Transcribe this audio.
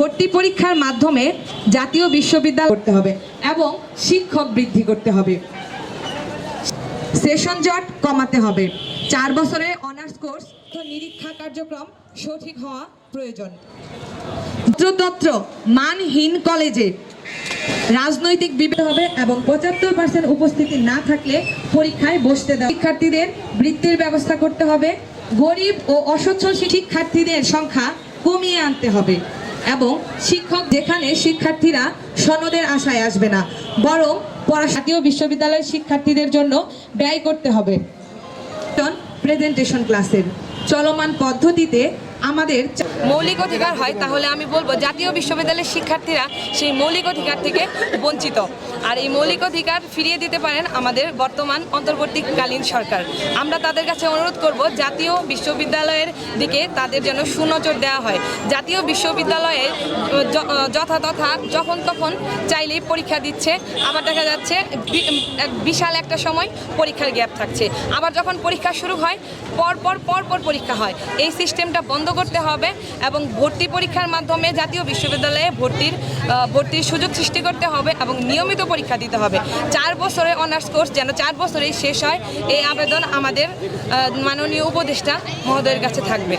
ভর্তি পরীক্ষার মাধ্যমে জাতীয় বিশ্ববিদ্যালয় করতে হবে এবং শিক্ষক বৃদ্ধি করতে হবে। সেশন জট কমাতে হবে। 4 বছরের অনার্স কোর্স নিরীক্ষা কার্যক্রম সঠিক হওয়া প্রয়োজন। তত্র মানহীন কলেজে রাজনৈতিক বিভেদ হবে এবং 75% উপস্থিতি না থাকলে পরীক্ষায় বসতে দেওয়া। শিক্ষার্থীদের বৃত্তির ব্যবস্থা করতে হবে। গরিব ও অসচ্ছল শিক্ষার্থীদের সংখ্যা কমিয়ে আনতে হবে এবং শিক্ষক যেখানে শিক্ষার্থীরা সনদের আশায় আসবে না, বরং জাতীয় বিশ্ববিদ্যালয়ের শিক্ষার্থীদের জন্য ব্যয় করতে হবে। প্রেজেন্টেশন ক্লাসের চলমান পদ্ধতিতে আমাদের মৌলিক অধিকার হয়, তাহলে আমি বলবো জাতীয় বিশ্ববিদ্যালয়ের শিক্ষার্থীরা সেই মৌলিক অধিকার থেকে বঞ্চিত। আর এই মৌলিক অধিকার ফিরিয়ে দিতে পারেন আমাদের বর্তমান অন্তর্বর্তীকালীন সরকার। আমরা তাদের কাছে অনুরোধ করব জাতীয় বিশ্ববিদ্যালয়ের দিকে তাদের যেন সুনজর দেওয়া হয়। জাতীয় বিশ্ববিদ্যালয়ে যথাযথা যখন তখন চাইলেই পরীক্ষা দিচ্ছে, আবার দেখা যাচ্ছে বিশাল একটা সময় পরীক্ষার গ্যাপ থাকছে, আবার যখন পরীক্ষা শুরু হয় পর পরীক্ষা হয়। এই সিস্টেমটা বন্ধ করতে হবে এবং ভর্তি পরীক্ষার মাধ্যমে জাতীয় বিশ্ববিদ্যালয়ে ভর্তির সুযোগ সৃষ্টি করতে হবে এবং নিয়মিত পরীক্ষা দিতে হবে। 4 বছরের অনার্স কোর্স যেন 4 বছরেই শেষ হয়, এই আবেদন আমাদের মাননীয় উপদেষ্টা মহোদয়ের কাছে থাকবে।